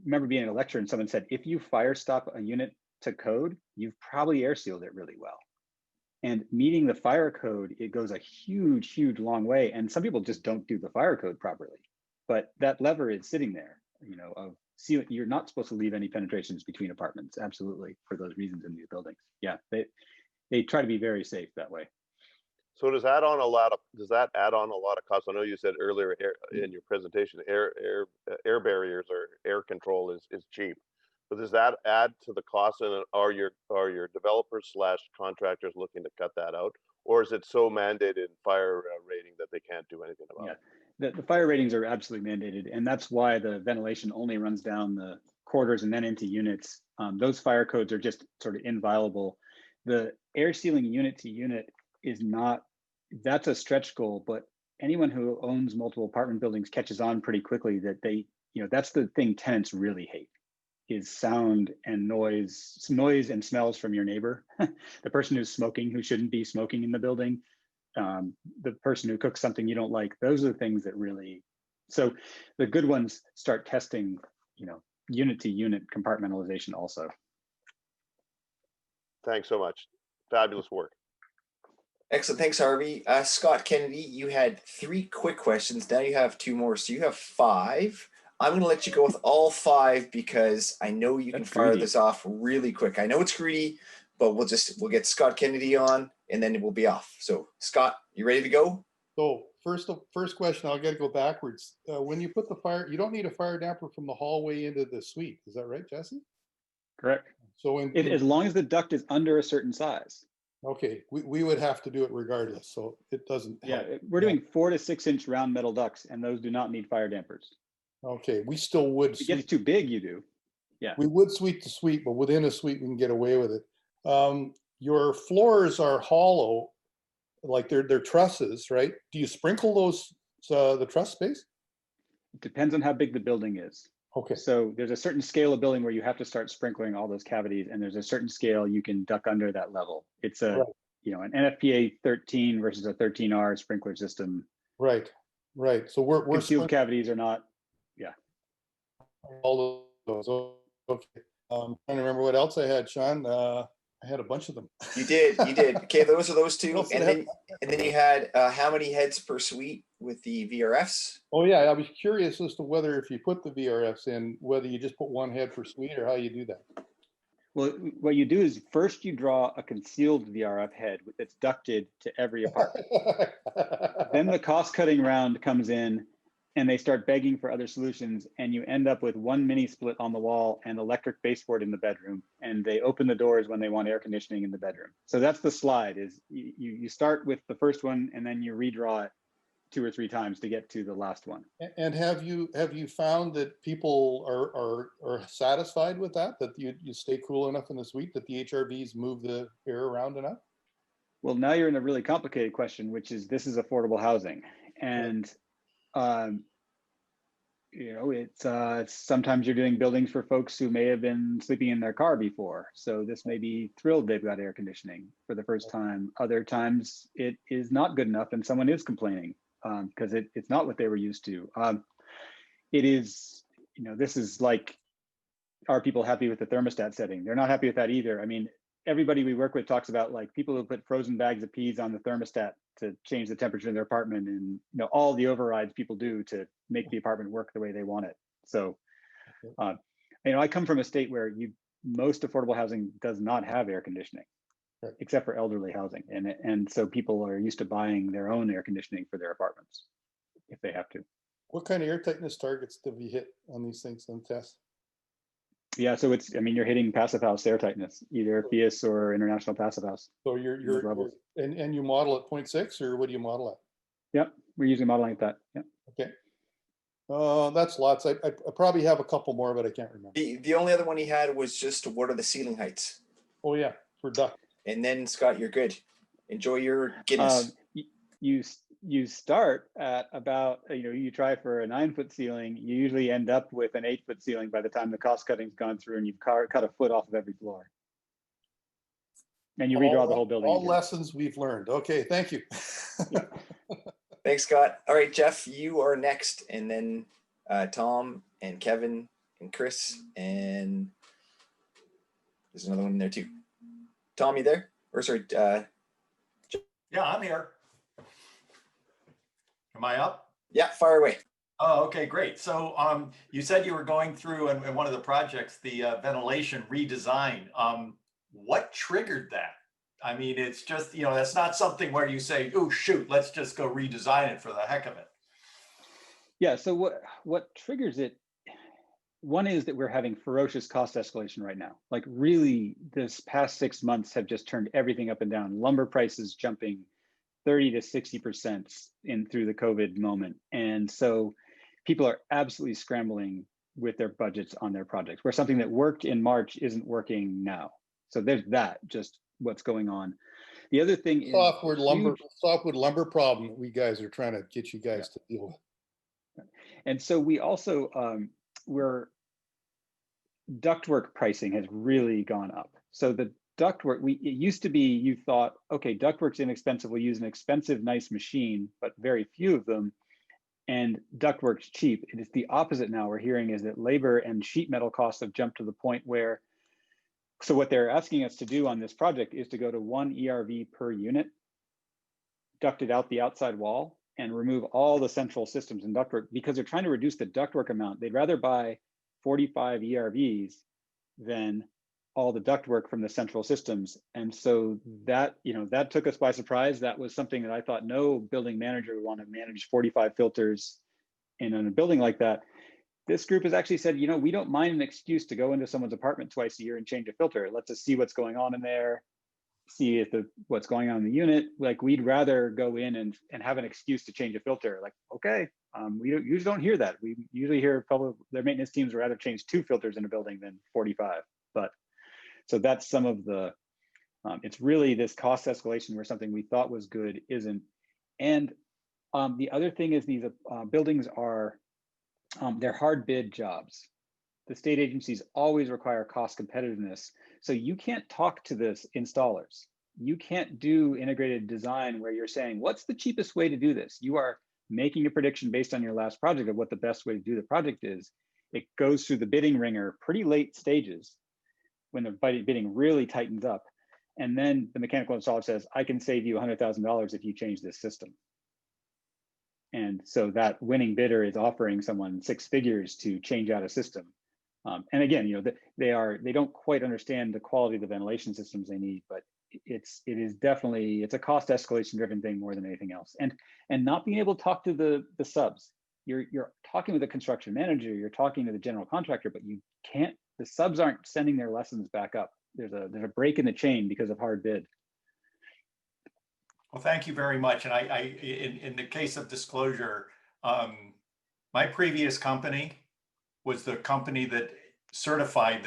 remember being in a lecture and someone said, if you fire stop a unit to code, you've probably air sealed it really well. And meeting the fire code, it goes a huge, huge long way. And some people just don't do the fire code properly. But that lever is sitting there, of sealing. You're not supposed to leave any penetrations between apartments, absolutely, for those reasons in these buildings. Yeah, they try to be very safe that way. So does that add on a lot of cost? I know you said earlier in your presentation, air barriers or air control is cheap. But does that add to the cost, and are your developers / contractors looking to cut that out, or is it so mandated in fire rating that they can't do anything about it? The fire ratings are absolutely mandated, and that's why the ventilation only runs down the quarters and then into units. Those fire codes are just sort of inviolable. The air sealing unit to unit is not. That's a stretch goal, but anyone who owns multiple apartment buildings catches on pretty quickly that that's the thing tenants really hate. Is sound and noise and smells from your neighbor, the person who's smoking, who shouldn't be smoking in the building, the person who cooks something you don't like. Those are the things that really, so the good ones start testing, unit to unit compartmentalization also. Thanks so much. Fabulous work. Excellent. Thanks, Harvey. Scott Kennedy, you had 3 quick questions. Now you have 2 more. So you have 5. I'm going to let you go with all 5 because I know you can fire this off really quick. I know it's greedy, but we'll get Scott Kennedy on and then we'll be off. So Scott, you ready to go? So first question, I'll get to go backwards. When you put the fire, you don't need a fire damper from the hallway into the suite. Is that right, Jesse? Correct. So as long as the duct is under a certain size. Okay, we would have to do it regardless. So it doesn't. Yeah, we're doing 4 to 6 inch round metal ducts, and those do not need fire dampers. Okay, we still would. If it gets too big, you do. Yeah. We would suite to suite, but within a suite, we can get away with it. Your floors are hollow, like they're trusses, right? Do you sprinkle those, the truss space? It depends on how big the building is. Okay. So there's a certain scale of building where you have to start sprinkling all those cavities, and there's a certain scale you can duck under that level. It's an NFPA 13 versus a 13R sprinkler system. Right. So we're concealed cavities are not. Yeah. All of those. Okay. Trying to remember what else I had, Sean. I had a bunch of them. You did. Okay, those are those 2. And then you had how many heads per suite with the VRFs? Oh yeah, I was curious as to whether if you put the VRFs in, whether you just put 1 head per suite or how you do that. Well, what you do is first you draw a concealed VRF head that's ducted to every apartment. Then the cost cutting round comes in and they start begging for other solutions, and you end up with 1 mini split on the wall and electric baseboard in the bedroom, and they open the doors when they want air conditioning in the bedroom. So that's the slide, is you start with the first one and then you redraw it 2 or 3 times to get to the last one. And have you found that people are satisfied with that you stay cool enough in the suite, that the HRVs move the air around enough? Well, now you're in a really complicated question, which is this is affordable housing. And it's sometimes you're doing buildings for folks who may have been sleeping in their car before. So this may be thrilled they've got air conditioning for the first time. Other times it is not good enough and someone is complaining because it's not what they were used to. It is, this is like, are people happy with the thermostat setting? They're not happy with that either. I mean, everybody we work with talks about like people who put frozen bags of peas on the thermostat to change the temperature in their apartment, and all the overrides people do to make the apartment work the way they want it. So, I come from a state where most affordable housing does not have air conditioning, Right. except for elderly housing, and so people are used to buying their own air conditioning for their apartments if they have to. What kind of air tightness targets do we hit on these things on tests? Yeah, so you're hitting passive house air tightness, either FIAS or International Passive House. So you're levels. and you model at 0.6, or what do you model at? Yep, we're usually modeling at that. Yeah. Okay. That's lots. I probably have a couple more, but I can't remember. The only other one he had was just what are the ceiling heights? Oh yeah, for duck. And then Scott, you're good. Enjoy your Guinness. You start at about, you try for a 9-foot ceiling, you usually end up with an 8-foot ceiling by the time the cost cutting's gone through and you've cut a foot off of every floor. And you redraw the whole building. All again. lessons we've learned. Okay, thank you. Thanks, Scott. All right, Jeff, you are next. And then Tom and Kevin and Chris, and there's another one in there too. Tom, you there? Or sorry, yeah, I'm here. Am I up? Yeah, fire away. Oh, okay, great. So you said you were going through in one of the projects, the ventilation redesign. What triggered that? I mean, it's just, that's not something where you say, oh, shoot, let's just go redesign it for the heck of it. Yeah, so what triggers it, one is that we're having ferocious cost escalation right now. Like really, this past 6 months have just turned everything up and down. Lumber prices jumping 30 to 60% through the COVID moment. And so people are absolutely scrambling with their budgets on their projects, where something that worked in March isn't working now. So there's that, just what's going on. The other thing is softwood lumber problem we guys are trying to get you guys to deal with. And so we also, ductwork pricing has really gone up. So the ductwork, it used to be, you thought, okay, ductwork's inexpensive, we'll use an expensive, nice machine, but very few of them, and ductwork's cheap. It is the opposite now we're hearing, is that labor and sheet metal costs have jumped to the point where, so what they're asking us to do on this project is to go to 1 ERV per unit, duct it out the outside wall, and remove all the central systems and ductwork, because they're trying to reduce the ductwork amount. They'd rather buy 45 ERVs than all the ductwork from the central systems. And so that, that took us by surprise. That was something that I thought no building manager would want to manage 45 filters in a building like that. This group has actually said, we don't mind an excuse to go into someone's apartment twice a year and change a filter. Let's just see what's going on in there, see if what's going on in the unit. Like, we'd rather go in and have an excuse to change a filter. Like, okay, we usually don't hear that. We usually hear their maintenance teams would rather change 2 filters in a building than 45. But so that's some of the, it's really this cost escalation where something we thought was good isn't. And the other thing is these buildings are, they're hard bid jobs. The state agencies always require cost competitiveness. So you can't talk to the installers. You can't do integrated design where you're saying, what's the cheapest way to do this? You are making a prediction based on your last project of what the best way to do the project is. It goes through the bidding ringer pretty late stages when the bidding really tightens up. And then the mechanical installer says, I can save you $100,000 if you change this system. And so that winning bidder is offering someone 6 figures to change out a system. And again, they don't quite understand the quality of the ventilation systems they need, but it is definitely, it's a cost escalation driven thing more than anything else. And not being able to talk to the subs. You're talking with the construction manager, you're talking to the general contractor, but you can't, the subs aren't sending their lessons back up. There's a break in the chain because of hard bid. Well, thank you very much. And in the case of disclosure, my previous company was the company that certified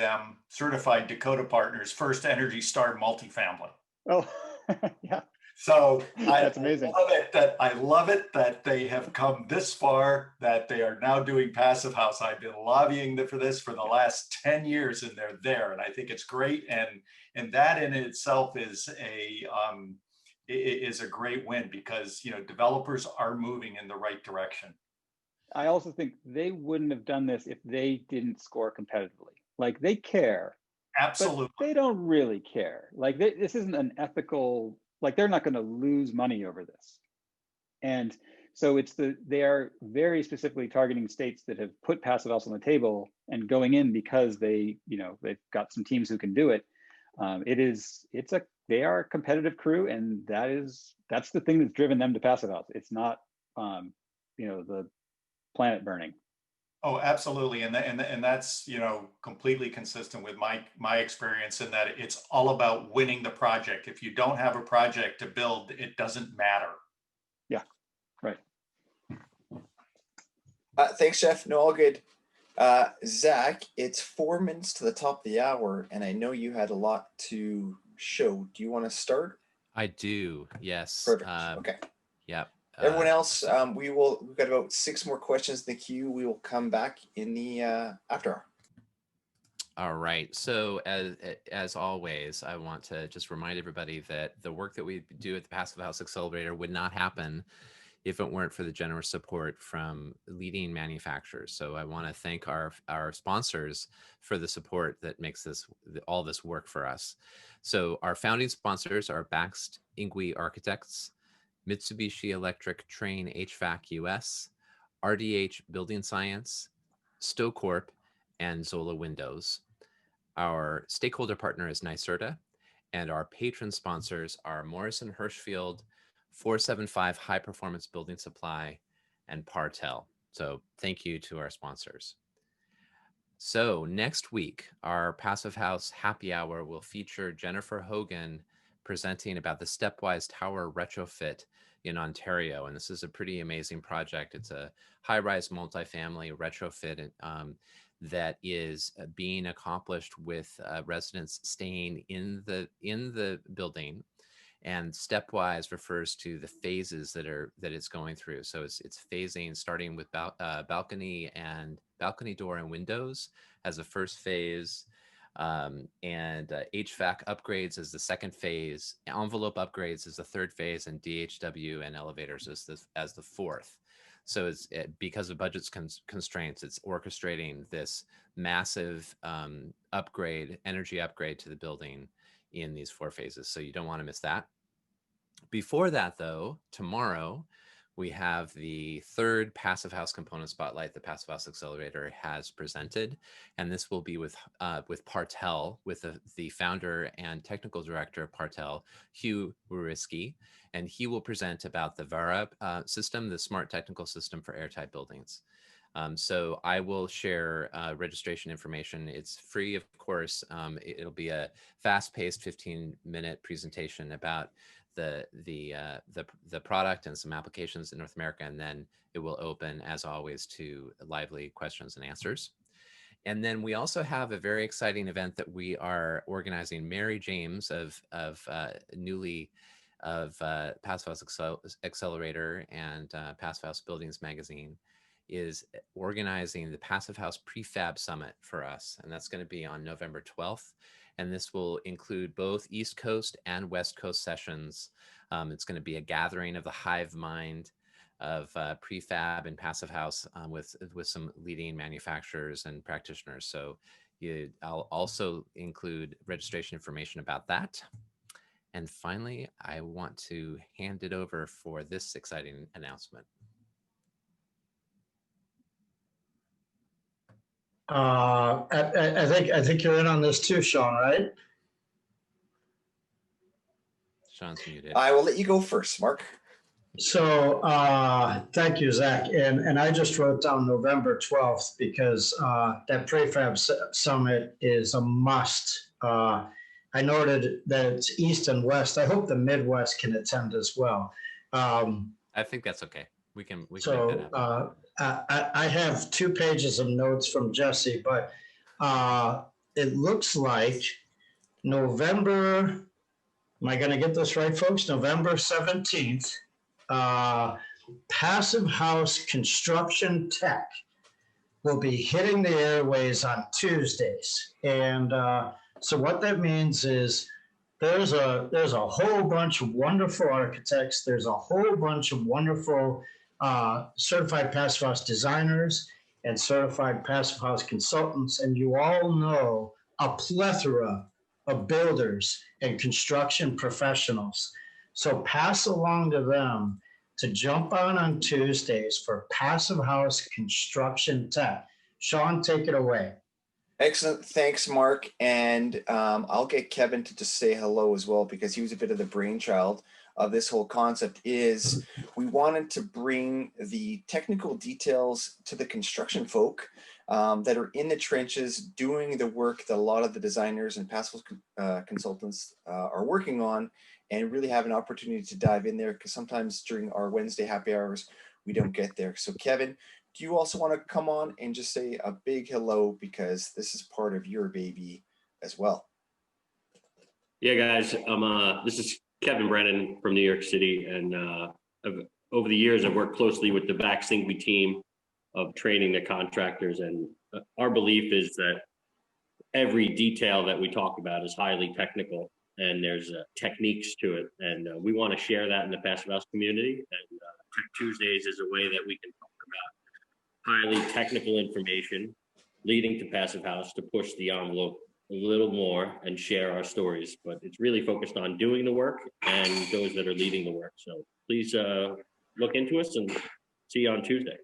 Dakota Partners first Energy Star multifamily. Oh, yeah. So that's amazing. I love it that they have come this far, that they are now doing Passive House. I've been lobbying for this for the last 10 years, and they're there, and I think it's great. And that in itself is a great win, because developers are moving in the right direction. I also think they wouldn't have done this if they didn't score competitively. Like, they care. Absolutely. But they don't really care. Like, this isn't an ethical, like, they're not going to lose money over this. And so they are very specifically targeting states that have put Passive House on the table and going in because they've got some teams who can do it. They are a competitive crew, and that's the thing that's driven them to Passive House. It's not the planet burning. Oh, absolutely. And that's, completely consistent with my experience in that it's all about winning the project. If you don't have a project to build, it doesn't matter. Yeah, right. Thanks, Jeff. No, all good. Zach, it's 4 minutes to the top of the hour, and I know you had a lot to show. Do you want to start? I do. Yes. Perfect. Okay. Yep. Everyone else, we've got about 6 more questions in the queue. We will come back in the after hour. All right. So as always, I want to just remind everybody that the work that we do at the Passive House Accelerator would not happen if it weren't for the generous support from leading manufacturers. So I want to thank our sponsors for the support that makes all this work for us. So our founding sponsors are Baxt Ingwe Architects, Mitsubishi Electric Trane HVAC US, RDH Building Science, StoCorp, and Zola Windows. Our stakeholder partner is NYSERDA, and our patron sponsors are Morrison Hershfield, 475 High Performance Building Supply, and Partel. So thank you to our sponsors. So next week, our Passive House Happy Hour will feature Jennifer Hogan presenting about the Stepwise Tower retrofit in Ontario. And this is a pretty amazing project. It's a high-rise multifamily retrofit that is being accomplished with residents staying in the building. And Stepwise refers to the phases that it's going through. So it's phasing, starting with balcony door and windows as the first phase, and HVAC upgrades as the second phase, envelope upgrades as the third phase, and DHW and elevators as the fourth. So because of budget constraints, it's orchestrating this massive energy upgrade to the building in these 4 phases. So you don't want to miss that. Before that, though, tomorrow we have the 3rd Passive House Component Spotlight the Passive House Accelerator has presented, and this will be with Partel, with the founder and technical director of Partel, Hugh Wuriski, and he will present about the VARA system, the smart technical system for airtight buildings. So I will share registration information. It's free, of course. It'll be a fast-paced 15-minute presentation about the product and some applications in North America, and then it will open, as always, to lively questions and answers. And then we also have a very exciting event that we are organizing. Mary James of Passive House Accelerator and Passive House Buildings Magazine is organizing the Passive House Prefab Summit for us, and that's going to be on November 12th. And this will include both East Coast and West Coast sessions. It's going to be a gathering of the hive mind of prefab and Passive House with some leading manufacturers and practitioners. So I'll also include registration information about that. And finally, I want to hand it over for this exciting announcement. I think you're in on this too, Sean, right? Sean's muted. I will let you go first, Mark. So thank you, Zach. And I just wrote down November 12th because that Prefab Summit is a must. I noted that it's East and West. I hope the Midwest can attend as well. I think that's okay. We can make that happen. I have 2 pages of notes from Jesse, but it looks like November, am I going to get this right, folks? November 17th, Passive House Construction Tech will be hitting the airways on Tuesdays. And so what that means is there's a whole bunch of wonderful architects. There's a whole bunch of wonderful certified Passive House designers and certified Passive House consultants, and you all know a plethora of builders and construction professionals. So pass along to them to jump on Tuesdays for Passive House Construction Tech. Sean, take it away. Excellent. Thanks, Mark. And I'll get Kevin to just say hello as well, because he was a bit of the brainchild of this whole concept. Is we wanted to bring the technical details to the construction folk that are in the trenches doing the work that a lot of the designers and passive consultants are working on, and really have an opportunity to dive in there, because sometimes during our Wednesday happy hours, we don't get there. So Kevin, do you also want to come on and just say a big hello, because this is part of your baby as well? Yeah, guys, this is Kevin Brennan from New York City, and over the years, I've worked closely with the VaxThingy team of training the contractors, and our belief is that every detail that we talk about is highly technical, and there's techniques to it, and we want to share that in the Passive House community. And Tech Tuesdays is a way that we can talk about highly technical information leading to Passive House to push the envelope a little more and share our stories. But it's really focused on doing the work and those that are leading the work. So please look into us and see you on Tuesday.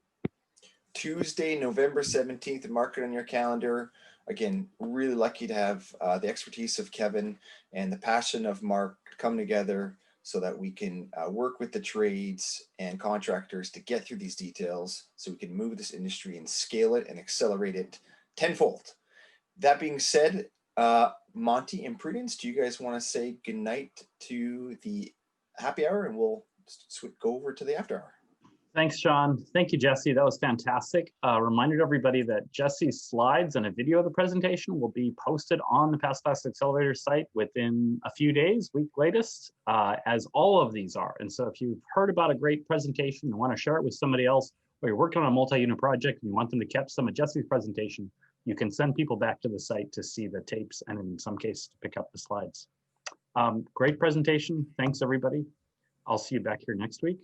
Tuesday, November 17th, mark it on your calendar. Again, really lucky to have the expertise of Kevin and the passion of Mark come together so that we can work with the trades and contractors to get through these details so we can move this industry and scale it and accelerate it tenfold. That being said, Monty and Prudence, do you guys want to say goodnight to the happy hour, and we'll go over to the after hour? Thanks, Sean. Thank you, Jesse. That was fantastic. Reminder to everybody that Jesse's slides and a video of the presentation will be posted on the Passive House Accelerator site within a few days, week latest, as all of these are. And so if you've heard about a great presentation and want to share it with somebody else, or you're working on a multi-unit project and you want them to catch some of Jesse's presentation, you can send people back to the site to see the tapes and in some cases to pick up the slides. Great presentation. Thanks, everybody. I'll see you back here next week.